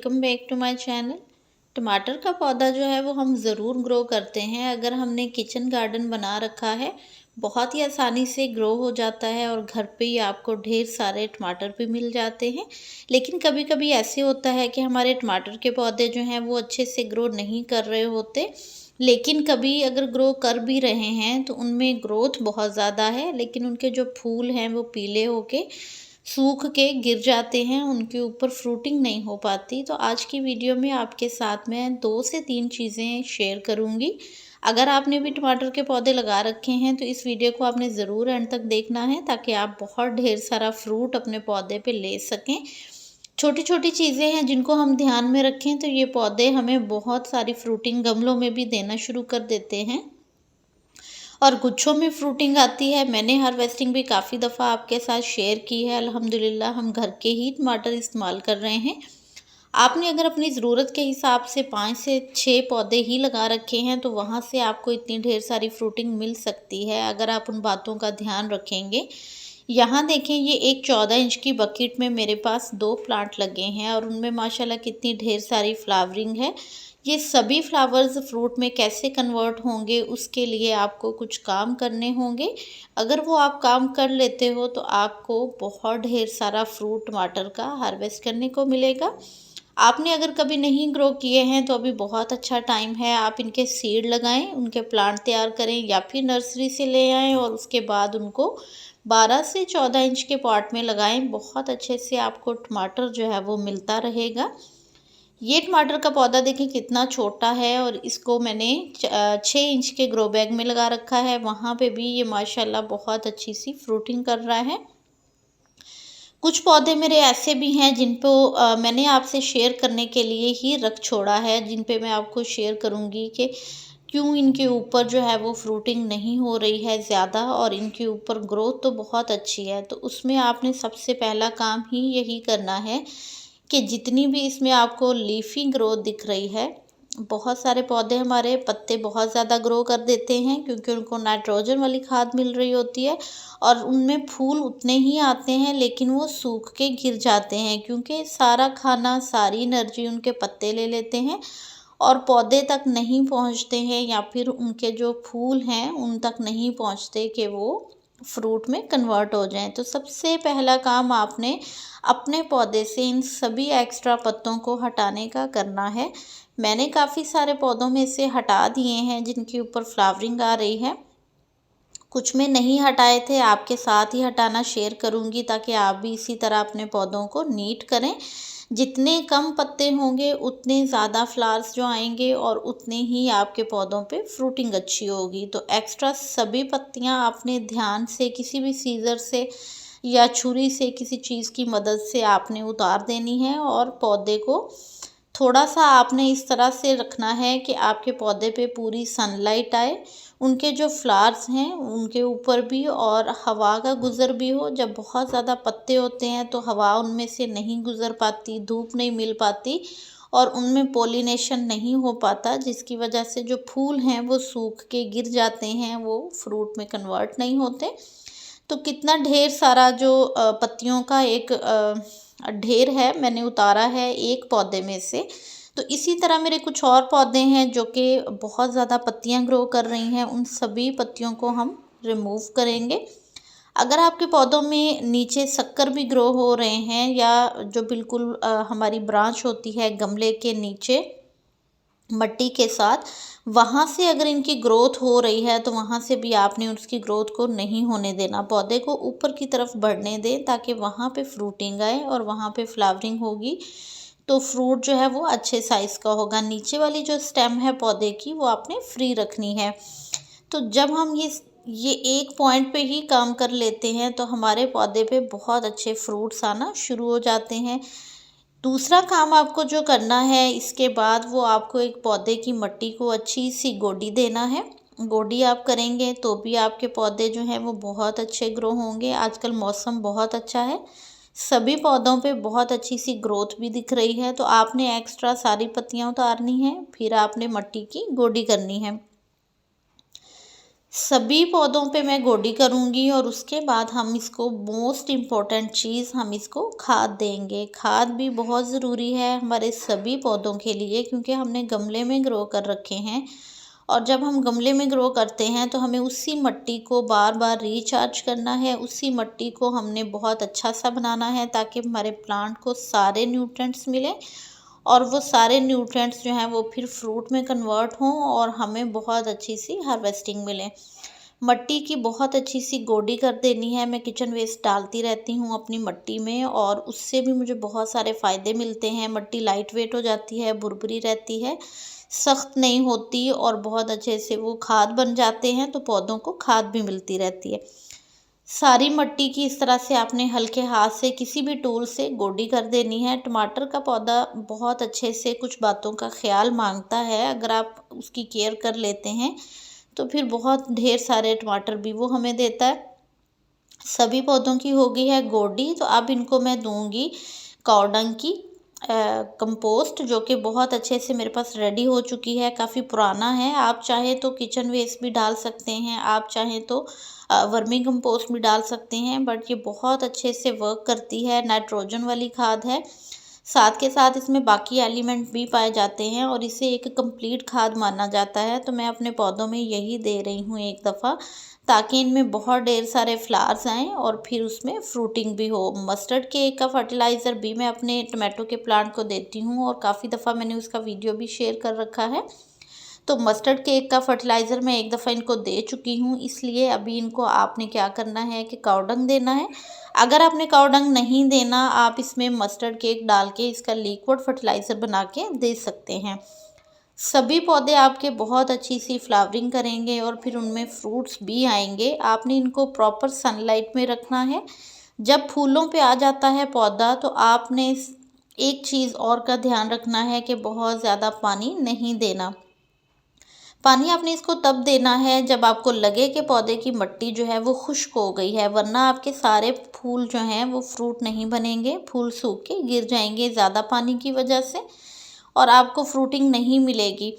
Welcome back to my channel. टमाटर का पौधा जो है वो हम ज़रूर ग्रो करते हैं। अगर हमने किचन गार्डन बना रखा है बहुत ही आसानी से ग्रो हो जाता है और घर पे ही आपको ढेर सारे टमाटर भी मिल जाते हैं। लेकिन कभी कभी ऐसे होता है कि हमारे टमाटर के पौधे जो हैं वो अच्छे से ग्रो नहीं कर रहे होते। लेकिन कभी अगर ग्रो कर भी रहे हैं तो उनमें ग्रोथ बहुत ज़्यादा है, लेकिन उनके जो फूल हैं वो पीले होके सूख के गिर जाते हैं, उनके ऊपर फ्रूटिंग नहीं हो पाती। तो आज की वीडियो में आपके साथ मैं 2 से 3 चीज़ें शेयर करूँगी। अगर आपने भी टमाटर के पौधे लगा रखे हैं तो इस वीडियो को आपने ज़रूर एंड तक देखना है, ताकि आप बहुत ढेर सारा फ्रूट अपने पौधे पे ले सकें। छोटी-छोटी चीज़ें हैं जिनको हम ध्यान में रखें तो ये पौधे हमें बहुत सारी फ्रूटिंग गमलों में भी देना शुरू कर देते हैं और गुच्छों में फ्रूटिंग आती है। मैंने हार्वेस्टिंग भी काफ़ी दफ़ा आपके साथ शेयर की है। अल्हम्दुलिल्लाह हम घर के ही टमाटर इस्तेमाल कर रहे हैं। आपने अगर अपनी ज़रूरत के हिसाब से 5 से 6 पौधे ही लगा रखे हैं तो वहाँ से आपको इतनी ढेर सारी फ्रूटिंग मिल सकती है, अगर आप उन बातों का ध्यान रखेंगे। यहाँ देखें, ये एक 14 इंच की बकेट में मेरे पास 2 प्लांट लगे हैं और उनमें माशाल्लाह कितनी ढेर सारी फ्लावरिंग है। ये सभी फ्लावर्स फ्रूट में कैसे कन्वर्ट होंगे उसके लिए आपको कुछ काम करने होंगे। अगर वो आप काम कर लेते हो तो आपको बहुत ढेर सारा फ्रूट टमाटर का हार्वेस्ट करने को मिलेगा। आपने अगर कभी नहीं ग्रो किए हैं तो अभी बहुत अच्छा टाइम है। आप इनके सीड लगाएं, उनके प्लांट तैयार करें या फिर नर्सरी से ले आएं और उसके बाद उनको 12 से 14 इंच के पॉट में लगाएं। बहुत अच्छे से आपको टमाटर जो है वो मिलता रहेगा। ये टमाटर का पौधा देखिए कितना छोटा है और इसको मैंने 6 इंच के ग्रो बैग में लगा रखा है। वहाँ पे भी ये माशाल्लाह बहुत अच्छी सी फ्रूटिंग कर रहा है। कुछ पौधे मेरे ऐसे भी हैं जिन पे मैंने आपसे शेयर करने के लिए ही रख छोड़ा है, जिन पे मैं आपको शेयर करूँगी कि क्यों इनके ऊपर जो है वो फ्रूटिंग नहीं हो रही है ज़्यादा और इनके ऊपर ग्रोथ तो बहुत अच्छी है। तो उसमें आपने सबसे पहला काम ही यही करना है कि जितनी भी इसमें आपको लीफी ग्रोथ दिख रही है, बहुत सारे पौधे हमारे पत्ते बहुत ज़्यादा ग्रो कर देते हैं क्योंकि उनको नाइट्रोजन वाली खाद मिल रही होती है और उनमें फूल उतने ही आते हैं, लेकिन वो सूख के गिर जाते हैं क्योंकि सारा खाना सारी एनर्जी उनके पत्ते ले लेते हैं और पौधे तक नहीं पहुंचते हैं या फिर उनके जो फूल हैं उन तक नहीं पहुंचते कि वो फ्रूट में कन्वर्ट हो जाएं। तो सबसे पहला काम आपने अपने पौधे से इन सभी एक्स्ट्रा पत्तों को हटाने का करना है। मैंने काफ़ी सारे पौधों में से हटा दिए हैं जिनके ऊपर फ्लावरिंग आ रही है। कुछ में नहीं हटाए थे, आपके साथ ही हटाना शेयर करूंगी ताकि आप भी इसी तरह अपने पौधों को नीट करें। जितने कम पत्ते होंगे उतने ज़्यादा फ्लावर्स जो आएंगे और उतने ही आपके पौधों पे फ्रूटिंग अच्छी होगी। तो एक्स्ट्रा सभी पत्तियां आपने ध्यान से किसी भी सीजर से या छुरी से किसी चीज़ की मदद से आपने उतार देनी है और पौधे को थोड़ा सा आपने इस तरह से रखना है कि आपके पौधे पे पूरी सनलाइट आए, उनके जो फ्लावर्स हैं उनके ऊपर भी और हवा का गुज़र भी हो। जब बहुत ज़्यादा पत्ते होते हैं तो हवा उनमें से नहीं गुज़र पाती, धूप नहीं मिल पाती और उनमें पोलिनेशन नहीं हो पाता, जिसकी वजह से जो फूल हैं वो सूख के गिर जाते हैं, वो फ्रूट में कन्वर्ट नहीं होते। तो कितना ढेर सारा जो पत्तियों का एक ढेर है मैंने उतारा है एक पौधे में से। तो इसी तरह मेरे कुछ और पौधे हैं जो कि बहुत ज़्यादा पत्तियां ग्रो कर रही हैं, उन सभी पत्तियों को हम रिमूव करेंगे। अगर आपके पौधों में नीचे शक्कर भी ग्रो हो रहे हैं या जो बिल्कुल हमारी ब्रांच होती है गमले के नीचे मट्टी के साथ, वहाँ से अगर इनकी ग्रोथ हो रही है तो वहाँ से भी आपने उसकी ग्रोथ को नहीं होने देना। पौधे को ऊपर की तरफ बढ़ने दें ताकि वहाँ पे फ्रूटिंग आए और वहाँ पे फ्लावरिंग होगी तो फ्रूट जो है वो अच्छे साइज़ का होगा। नीचे वाली जो स्टेम है पौधे की वो आपने फ्री रखनी है। तो जब हम ये एक पॉइंट पे ही काम कर लेते हैं तो हमारे पौधे पे बहुत अच्छे फ्रूट्स आना शुरू हो जाते हैं। दूसरा काम आपको जो करना है इसके बाद, वो आपको एक पौधे की मट्टी को अच्छी सी गोडी देना है। गोडी आप करेंगे तो भी आपके पौधे जो हैं वो बहुत अच्छे ग्रो होंगे। आजकल मौसम बहुत अच्छा है, सभी पौधों पे बहुत अच्छी सी ग्रोथ भी दिख रही है। तो आपने एक्स्ट्रा सारी पत्तियां उतारनी है, फिर आपने मट्टी की गोडी करनी है। सभी पौधों पे मैं गोडी करूँगी और उसके बाद हम इसको मोस्ट इम्पॉर्टेंट चीज़ हम इसको खाद देंगे। खाद भी बहुत ज़रूरी है हमारे सभी पौधों के लिए, क्योंकि हमने गमले में ग्रो कर रखे हैं और जब हम गमले में ग्रो करते हैं तो हमें उसी मिट्टी को बार बार रिचार्ज करना है, उसी मिट्टी को हमने बहुत अच्छा सा बनाना है ताकि हमारे प्लांट को सारे न्यूट्रिएंट्स मिलें और वो सारे न्यूट्रिएंट्स जो हैं वो फिर फ्रूट में कन्वर्ट हों और हमें बहुत अच्छी सी हार्वेस्टिंग मिले। मिट्टी की बहुत अच्छी सी गोडी कर देनी है। मैं किचन वेस्ट डालती रहती हूँ अपनी मिट्टी में और उससे भी मुझे बहुत सारे फ़ायदे मिलते हैं। मिट्टी लाइट वेट हो जाती है, भुरभुरी रहती है, सख्त नहीं होती और बहुत अच्छे से वो खाद बन जाते हैं, तो पौधों को खाद भी मिलती रहती है। सारी मिट्टी की इस तरह से आपने हल्के हाथ से किसी भी टूल से गोडी कर देनी है। टमाटर का पौधा बहुत अच्छे से कुछ बातों का ख्याल मांगता है, अगर आप उसकी केयर कर लेते हैं तो फिर बहुत ढेर सारे टमाटर भी वो हमें देता है। सभी पौधों की हो गई है गोडी, तो अब इनको मैं दूंगी काऊ डंग की कंपोस्ट, जो कि बहुत अच्छे से मेरे पास रेडी हो चुकी है, काफ़ी पुराना है। आप चाहें तो किचन वेस्ट भी डाल सकते हैं, आप चाहें तो वर्मी कंपोस्ट भी डाल सकते हैं, बट ये बहुत अच्छे से वर्क करती है। नाइट्रोजन वाली खाद है, साथ के साथ इसमें बाकी एलिमेंट भी पाए जाते हैं और इसे एक कंप्लीट खाद माना जाता है। तो मैं अपने पौधों में यही दे रही हूँ एक दफ़ा, ताकि इनमें बहुत ढेर सारे फ्लावर्स आएँ और फिर उसमें फ्रूटिंग भी हो। मस्टर्ड केक का फर्टिलाइज़र भी मैं अपने टमाटो के प्लांट को देती हूँ और काफ़ी दफ़ा मैंने उसका वीडियो भी शेयर कर रखा है। तो मस्टर्ड केक का फर्टिलाइज़र मैं एक दफ़ा इनको दे चुकी हूँ, इसलिए अभी इनको आपने क्या करना है कि काऊ डंग देना है। अगर आपने काऊ डंग नहीं देना, आप इसमें मस्टर्ड केक डाल के इसका लिक्विड फर्टिलाइज़र बना के दे सकते हैं। सभी पौधे आपके बहुत अच्छी सी फ्लावरिंग करेंगे और फिर उनमें फ्रूट्स भी आएंगे। आपने इनको प्रॉपर सनलाइट में रखना है। जब फूलों पे आ जाता है पौधा, तो आपने एक चीज़ और का ध्यान रखना है कि बहुत ज़्यादा पानी नहीं देना। पानी आपने इसको तब देना है जब आपको लगे कि पौधे की मिट्टी जो है वो खुश्क हो गई है, वरना आपके सारे फूल जो हैं वो फ्रूट नहीं बनेंगे, फूल सूख के गिर जाएंगे ज़्यादा पानी की वजह से और आपको फ्रूटिंग नहीं मिलेगी।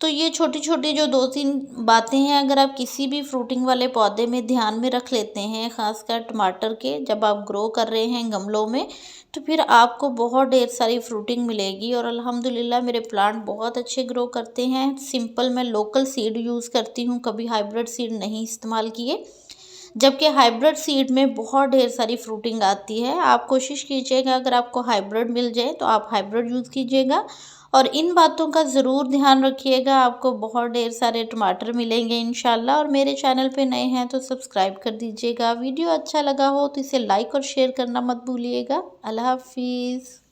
तो ये छोटी छोटी जो 2-3 बातें हैं, अगर आप किसी भी फ्रूटिंग वाले पौधे में ध्यान में रख लेते हैं, ख़ासकर टमाटर के जब आप ग्रो कर रहे हैं गमलों में, तो फिर आपको बहुत ढेर सारी फ्रूटिंग मिलेगी और अल्हम्दुलिल्लाह मेरे प्लांट बहुत अच्छे ग्रो करते हैं। सिंपल मैं लोकल सीड यूज़ करती हूँ, कभी हाइब्रिड सीड नहीं इस्तेमाल किए, जबकि हाइब्रिड सीड में बहुत ढेर सारी फ्रूटिंग आती है। आप कोशिश कीजिएगा अगर आपको हाइब्रिड मिल जाए तो आप हाइब्रिड यूज़ कीजिएगा और इन बातों का ज़रूर ध्यान रखिएगा। आपको बहुत ढेर सारे टमाटर मिलेंगे इंशाल्लाह। और मेरे चैनल पे नए हैं तो सब्सक्राइब कर दीजिएगा। वीडियो अच्छा लगा हो तो इसे लाइक और शेयर करना मत भूलिएगा। अल्लाह हाफिज़।